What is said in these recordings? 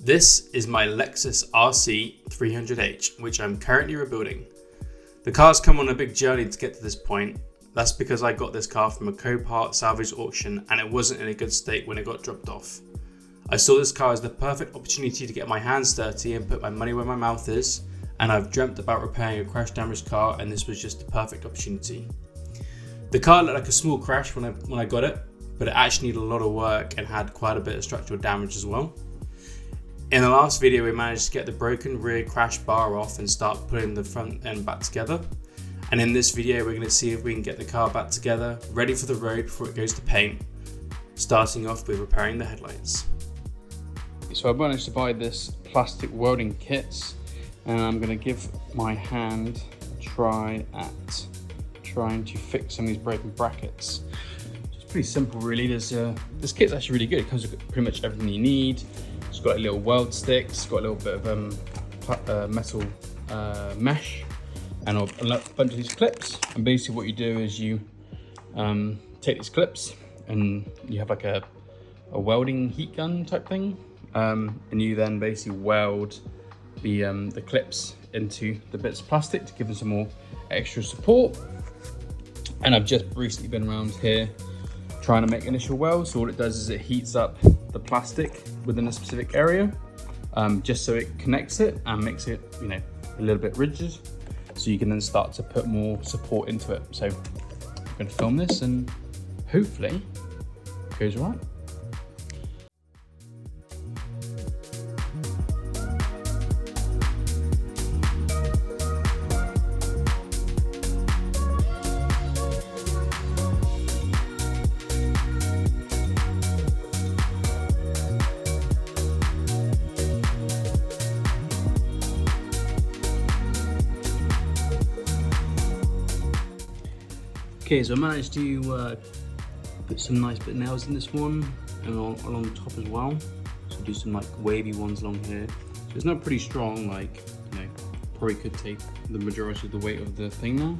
This is my Lexus RC 300h, which I'm currently rebuilding. The car's come on a big journey to get to this point. That's because I got this car from a Copart salvage auction and it wasn't in a good state when it got dropped off. I saw this car as the perfect opportunity to get my hands dirty and put my money where my mouth is, and I've dreamt about repairing a crash damaged car, and this was just the perfect opportunity. The car looked like a small crash when I got it, but it actually needed a lot of work and had quite a bit of structural damage as well. In the last video, we managed to get the broken rear crash bar off and start putting the front end back together. And in this video, we're going to see if we can get the car back together, ready for the road before it goes to paint, starting off with repairing the headlights. So I managed to buy this plastic welding kit, and I'm going to give my hand a try at trying to fix some of these broken brackets. It's pretty simple really. This kit's actually really good. It comes with pretty much everything you need. It's got a little weld stick, it's got a little bit of metal mesh, and a bunch of these clips. And basically what you do is you take these clips and you have like a welding heat gun type thing, and you then basically weld the clips into the bits of plastic to give them some more extra support. And I've just recently been around here trying to make initial welds. So all it does is it heats up the plastic within a specific area, just so it connects it and makes it, a little bit rigid, so you can then start to put more support into it. So I'm going to film this and hopefully it goes right. Okay, so I managed to put some nice bit of nails in this one and along the top as well. So do some like wavy ones along here. So it's not pretty strong, like, probably could take the majority of the weight of the thing now.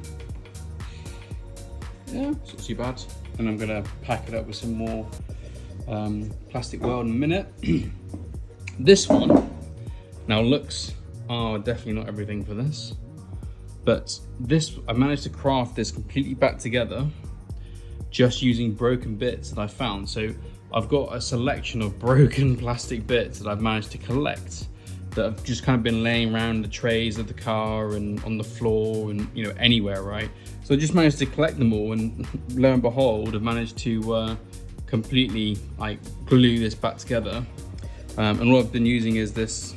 Yeah, it's not too bad. And I'm gonna pack it up with some more plastic weld in a minute. This one now looks, definitely not everything for this. But this, I managed to craft this completely back together just using broken bits that I found. So I've got a selection of broken plastic bits that I've managed to collect that have just kind of been laying around the trays of the car and on the floor and anywhere, right? So I just managed to collect them all, and lo and behold, I've managed to completely glue this back together. And all I've been using is this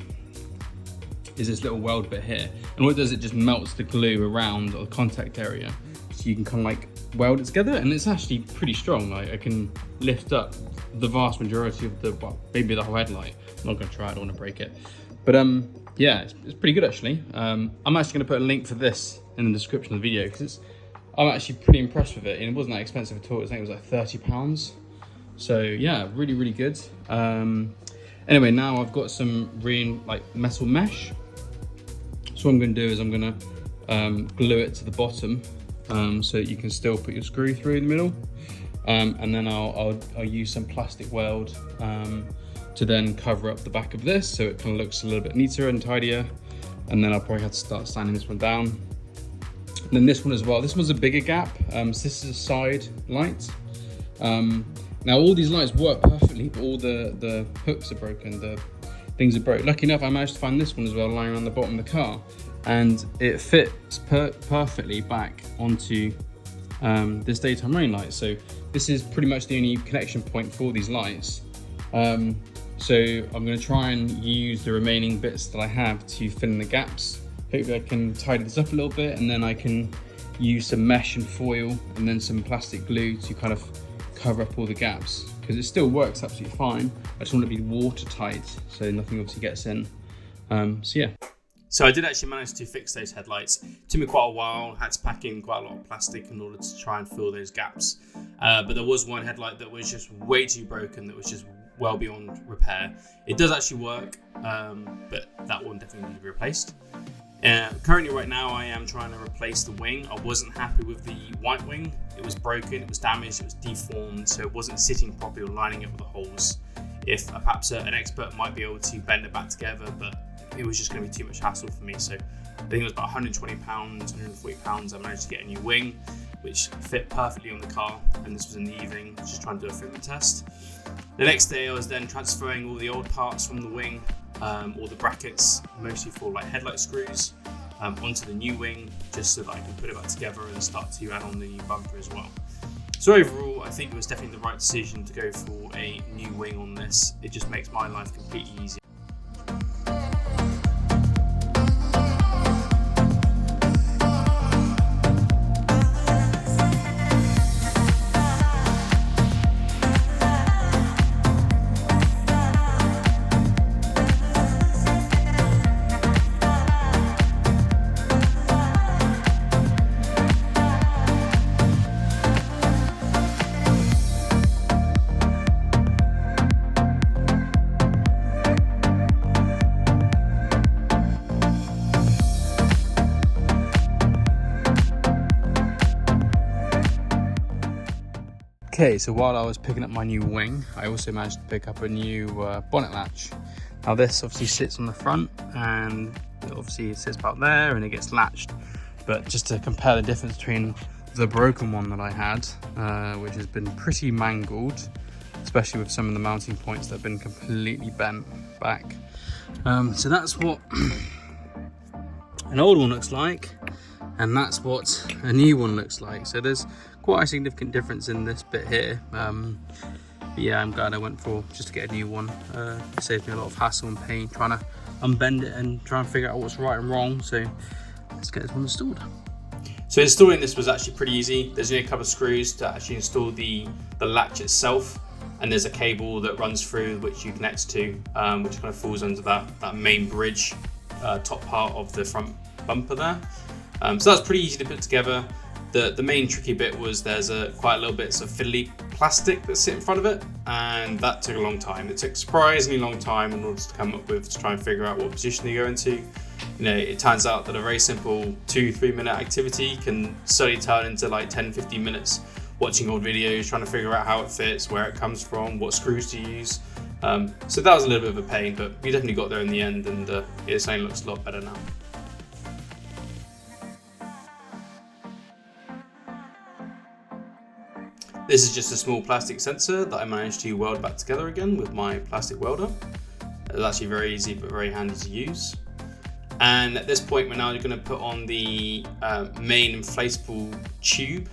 little weld bit here, and what it does, it just melts the glue around the contact area, so you can kind of weld it together, and it's actually pretty strong. I can lift up the vast majority of maybe the whole headlight. I'm not going to try it, I don't want to break it, but yeah, it's pretty good actually. I'm actually going to put a link for this in the description of the video, because I'm actually pretty impressed with it, and it wasn't that expensive at all. I think it was like £30. So yeah, really good. Anyway, now I've got some metal mesh. So what I'm going to do is I'm going to glue it to the bottom, so that you can still put your screw through in the middle, and then I'll use some plastic weld to then cover up the back of this, so it kind of looks a little bit neater and tidier. And then I'll probably have to start sanding this one down. And then this one as well. This one's a bigger gap. So this is a side light. Now all these lights work perfectly, but all the hooks are broken. The things are broke. Lucky enough, I managed to find this one as well, lying around the bottom of the car, and it fits perfectly back onto this daytime running light. So this is pretty much the only connection point for these lights. So I'm going to try and use the remaining bits that I have to fill in the gaps. Hopefully I can tidy this up a little bit, and then I can use some mesh and foil and then some plastic glue to kind of cover up all the gaps, because it still works absolutely fine. I just want it to be watertight so nothing obviously gets in. So yeah. So I did actually manage to fix those headlights. It took me quite a while, had to pack in quite a lot of plastic in order to try and fill those gaps. But there was one headlight that was just way too broken, that was just well beyond repair. It does actually work, but that one definitely needs to be replaced. Currently right now I am trying to replace the wing. I wasn't happy with the white wing. It was broken, it was damaged, it was deformed, so it wasn't sitting properly or lining up with the holes. if perhaps an expert might be able to bend it back together, but it was just going to be too much hassle for me. So I think it was about £120, £140. I managed to get a new wing, which fit perfectly on the car, and this was in the evening, just trying to do a fitment test. The next day I was then transferring all the old parts from the wing, all the brackets, mostly for like headlight screws, onto the new wing, just so that I can put it back together and start to add on the new bumper as well. So overall, I think it was definitely the right decision to go for a new wing on this. It just makes my life completely easier. Okay, so while I was picking up my new wing, I also managed to pick up a new bonnet latch. Now this obviously sits on the front, and obviously it sits about there and it gets latched. But just to compare the difference between the broken one that I had, which has been pretty mangled, especially with some of the mounting points that have been completely bent back. So that's what an old one looks like, and that's what a new one looks like. So there's quite a significant difference in this bit here. But yeah, I'm glad I went for just to get a new one. It saved me a lot of hassle and pain trying to unbend it and try and figure out what's right and wrong. So let's get this one installed. So installing this was actually pretty easy. There's only a couple of screws to actually install the latch itself, and there's a cable that runs through which you connect to, which kind of falls under that main bridge, top part of the front bumper there. So that's pretty easy to put together. The main tricky bit was there's quite a little bits of fiddly plastic that sit in front of it, and that took a long time. It took surprisingly long time in order to come up with, to try and figure out what position you go into. You know, it turns out that a very simple 2-3 minute activity can suddenly turn into like 10-15 minutes watching old videos, trying to figure out how it fits, where it comes from, what screws to use. So that was a little bit of a pain, but we definitely got there in the end, and it certainly looks a lot better now. This is just a small plastic sensor that I managed to weld back together again with my plastic welder. It's actually very easy but very handy to use. And at this point we're now going to put on the main inflatable tube.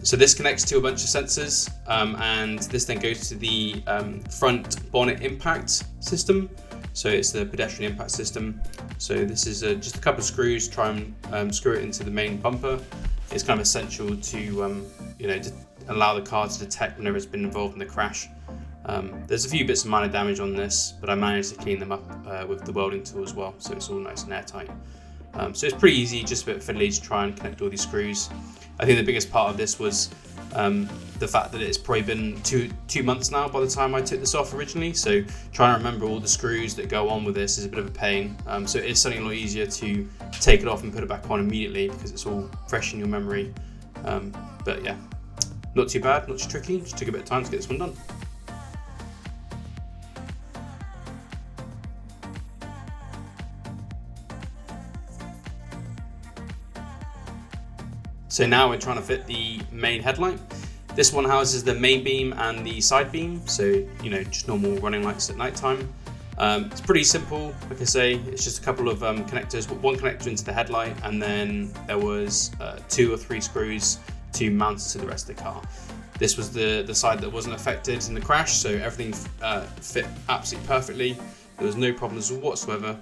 So this connects to a bunch of sensors, and this then goes to the front bonnet impact system. So it's the pedestrian impact system. So this is just a couple of screws to try and screw it into the main bumper. It's kind of essential to you know, to allow the car to detect whenever it's been involved in the crash. There's a few bits of minor damage on this, but I managed to clean them up with the welding tool as well, so it's all nice and airtight. So it's pretty easy, just a bit fiddly to try and connect all these screws. I think the biggest part of this was the fact that it's probably been two months now by the time I took this off originally, so trying to remember all the screws that go on with this is a bit of a pain. So it is something a lot easier to take it off and put it back on immediately because it's all fresh in your memory. But yeah, not too bad, not too tricky, just took a bit of time to get this one done. So now we're trying to fit the main headlight. This one houses the main beam and the side beam, so you know, just normal running lights at night time. It's pretty simple, like I say, it's just a couple of connectors, one connector into the headlight, and then there was 2 or 3 screws to mount it to the rest of the car. This was the side that wasn't affected in the crash, so everything fit absolutely perfectly. There was no problems whatsoever,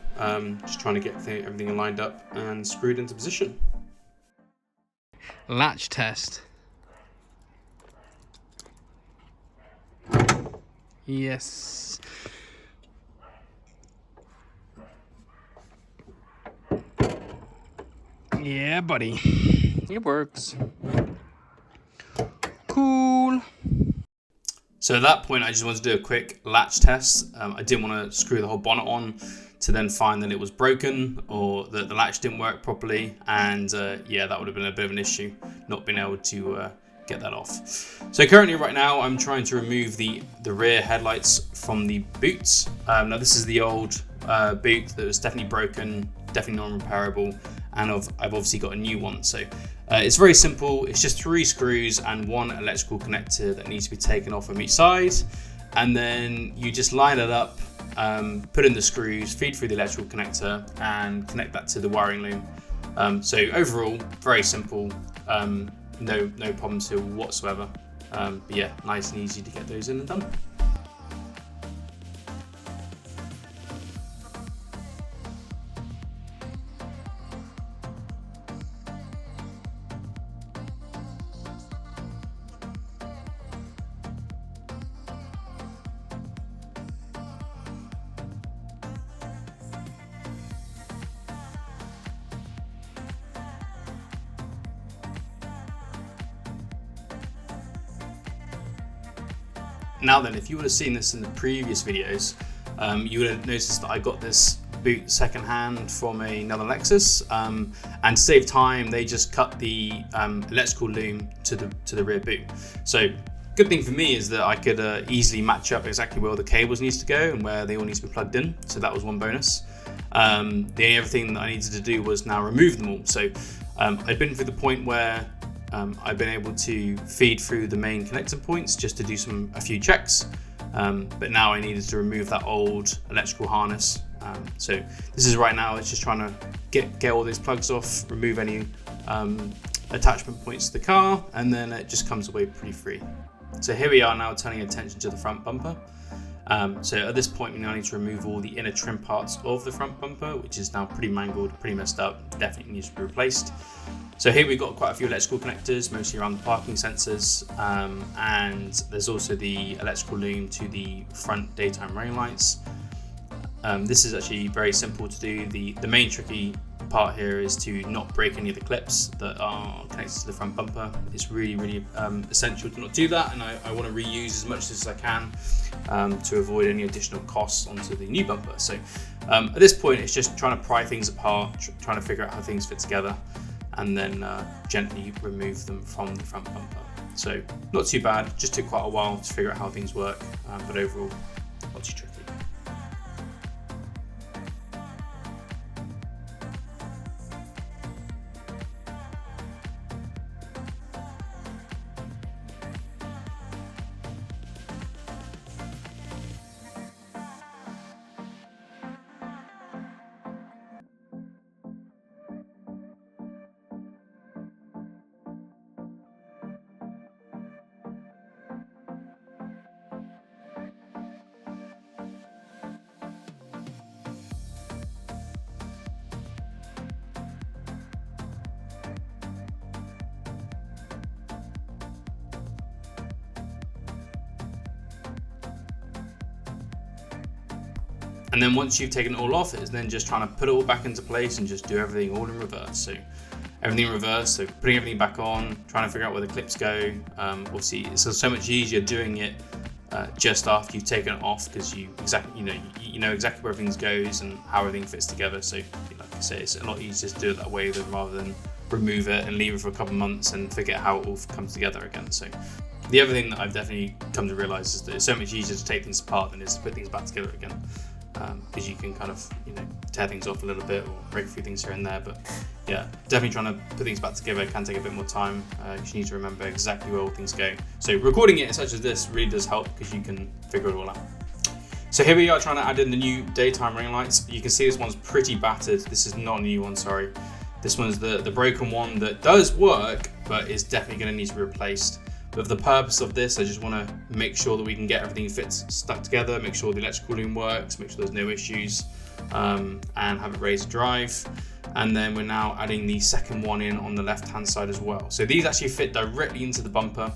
just trying to get everything lined up and screwed into position. Latch test. Yes. Yeah, buddy. It works. Cool. So at that point, I just wanted to do a quick latch test. I didn't want to screw the whole bonnet on to then find that it was broken or that the latch didn't work properly. And yeah, that would have been a bit of an issue, not being able to get that off. So currently right now I'm trying to remove the rear headlights from the boots. Now this is the old boot that was definitely broken, definitely non-repairable, and I've obviously got a new one. So it's very simple. It's just 3 screws and 1 electrical connector that needs to be taken off from each side, and then you just line it up, put in the screws, feed through the electrical connector, and connect that to the wiring loom. So overall, very simple. No problems here whatsoever. But yeah, nice and easy to get those in and done. Now then, if you would have seen this in the previous videos, you would have noticed that I got this boot secondhand from another Lexus, and to save time, they just cut the electrical loom to the rear boot. So good thing for me is that I could easily match up exactly where the cables needs to go and where they all need to be plugged in. So that was one bonus. The only other thing that I needed to do was now remove them all. So I'd been through the point where I've been able to feed through the main connector points just to do a few checks, but now I needed to remove that old electrical harness. So this is right now, it's just trying to get all these plugs off, remove any attachment points to the car, and then it just comes away pretty free. So here we are now turning attention to the front bumper. So at this point we now need to remove all the inner trim parts of the front bumper, which is now pretty mangled, pretty messed up, definitely needs to be replaced. So here we've got quite a few electrical connectors, mostly around the parking sensors, and there's also the electrical loom to the front daytime running lights. This is actually very simple to do. The main tricky part here is to not break any of the clips that are connected to the front bumper. It's really essential to not do that, and I want to reuse as much as I can to avoid any additional costs onto the new bumper. So at this point it's just trying to pry things apart, trying to figure out how things fit together, and then gently remove them from the front bumper. So not too bad, just took quite a while to figure out how things work, but overall not too tricky. And then once you've taken it all off, it's then just trying to put it all back into place and just do everything all in reverse. So everything in reverse, so putting everything back on, trying to figure out where the clips go. Obviously, it's so much easier doing it just after you've taken it off, because you know exactly where everything goes and how everything fits together. So like I say, it's a lot easier to do it that way rather than remove it and leave it for a couple of months and forget how it all comes together again. So the other thing that I've definitely come to realize is that it's so much easier to take things apart than it is to put things back together again. Because you can kind of tear things off a little bit or break a few things here and there, but yeah, definitely trying to put things back together can take a bit more time. You need to remember exactly where all things go. So recording it such as this really does help, because you can figure it all out. So here we are trying to add in the new daytime ring lights. You can see this one's pretty battered. This is not a new one, sorry. This one's the broken one that does work, but is definitely going to need to be replaced. But for the purpose of this, I just want to make sure that we can get everything stuck together, make sure the electrical loom works, make sure there's no issues, and have it ready to drive. And then we're now adding the second one in on the left-hand side as well. So these actually fit directly into the bumper.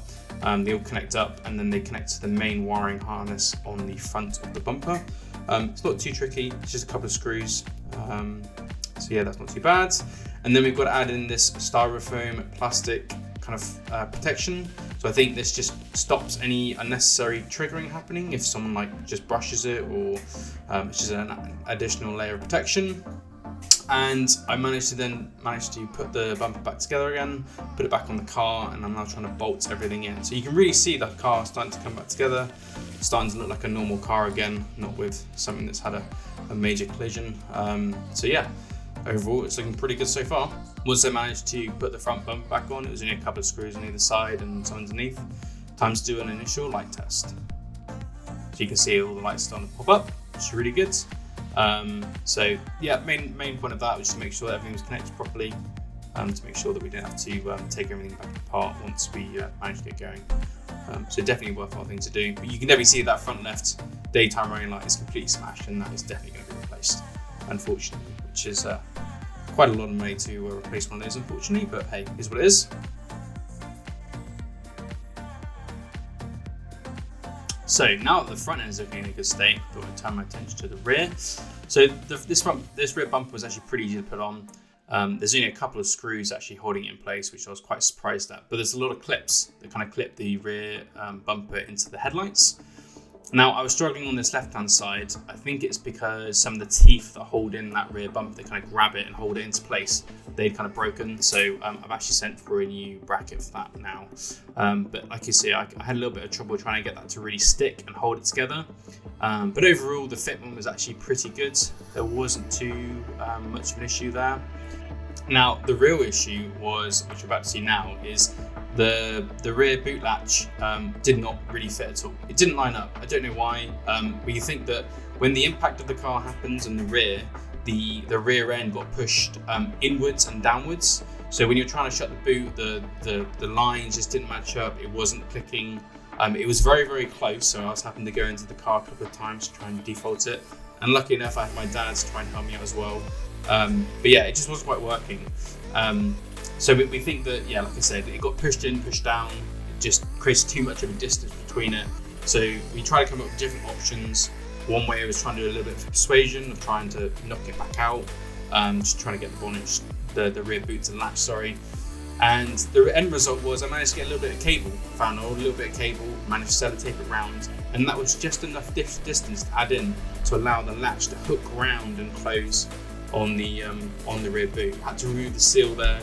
They all connect up, and then they connect to the main wiring harness on the front of the bumper. It's not too tricky, it's just a couple of screws. So yeah, that's not too bad. And then we've got to add in this styrofoam plastic kind of protection. So I think this just stops any unnecessary triggering happening if someone just brushes it, or it's just an additional layer of protection. And I managed to put the bumper back together again, put it back on the car, and I'm now trying to bolt everything in. So you can really see that car starting to come back together, starting to look like a normal car again, not with something that's had a major collision. So yeah, overall it's looking pretty good so far. Once I managed to put the front bumper back on, it was only a couple of screws on either side and some underneath. Time to do an initial light test. So you can see all the lights starting to pop up, which is really good. So yeah, main point of that was to make sure that everything was connected properly, to make sure that we didn't have to take everything back apart once we managed to get going. So definitely a worthwhile thing to do. But you can definitely see that front left daytime running light is completely smashed, and that is definitely going to be replaced, unfortunately, which is quite a lot of money to replace one of those, unfortunately, but hey, is what it is. So now that the front end is looking in a good state, I thought I'd turn my attention to the rear. So this rear bumper was actually pretty easy to put on. There's only a couple of screws actually holding it in place, which I was quite surprised at. But there's a lot of clips that kind of clip the rear bumper into the headlights. Now, I was struggling on this left-hand side. I think it's because some of the teeth that hold in that rear bumper, they kind of grab it and hold it into place, they'd kind of broken. So I've actually sent for a new bracket for that now. But like you see, I had a little bit of trouble trying to get that to really stick and hold it together. But overall, the fitment was actually pretty good. There wasn't too much of an issue there. Now, the real issue was, which we're about to see now, is the rear boot latch did not really fit at all. It didn't line up. I don't know why. But you think that when the impact of the car happens in the rear rear end got pushed inwards and downwards. So when you're trying to shut the boot, the lines just didn't match up. It wasn't clicking. It was very, very close. So I was having to go into the car a couple of times to try and default it. And lucky enough, I had my dad to try and help me out as well. But yeah, it just wasn't quite working. So we think that, yeah, like I said, it got pushed in, pushed down. It just creates too much of a distance between it. So we tried to come up with different options. One way was trying to do a little bit of persuasion, of trying to knock it back out, just trying to get the bonnet, the rear boot to latch, sorry. And the end result was I managed to get a little bit of cable, found a little bit of cable, managed to sellotape it round, and that was just enough distance to add in to allow the latch to hook round and close on the rear boot. Had to remove the seal there.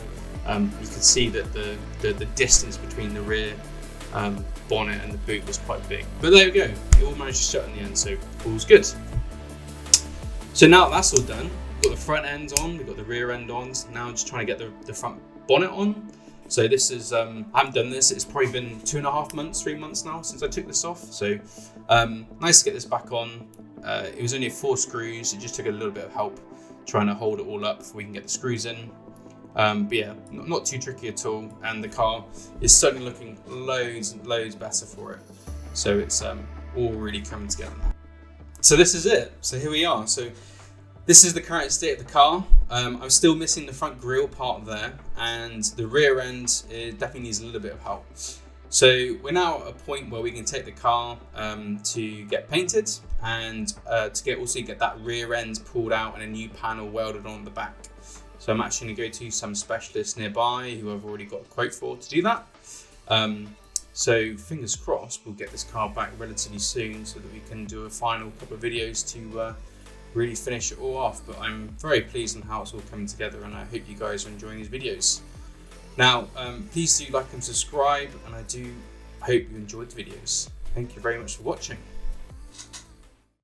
You can see that the distance between the rear bonnet and the boot was quite big. But there we go, it all managed to shut in the end, so all's good. So now that's all done, we've got the front end on, we've got the rear end on, so now I'm just trying to get the front bonnet on. So this is, I haven't done this, it's probably been 2.5 months, 3 months now since I took this off. So nice to get this back on. It was only 4 screws, it just took a little bit of help trying to hold it all up before we can get the screws in. But yeah, not too tricky at all, and the car is certainly looking loads and loads better for it. So it's all really coming together. So this is it. So here we are. So this is the current state of the car. I'm still missing the front grille part there, and the rear end definitely needs a little bit of help. So we're now at a point where we can take the car to get painted, and to also get that rear end pulled out and a new panel welded on the back. So I'm actually going to go to some specialists nearby who I've already got a quote for to do that. So fingers crossed we'll get this car back relatively soon so that we can do a final couple of videos to really finish it all off. But I'm very pleased on how it's all coming together, and I hope you guys are enjoying these videos. Now, please do like and subscribe, and I do hope you enjoyed the videos. Thank you very much for watching.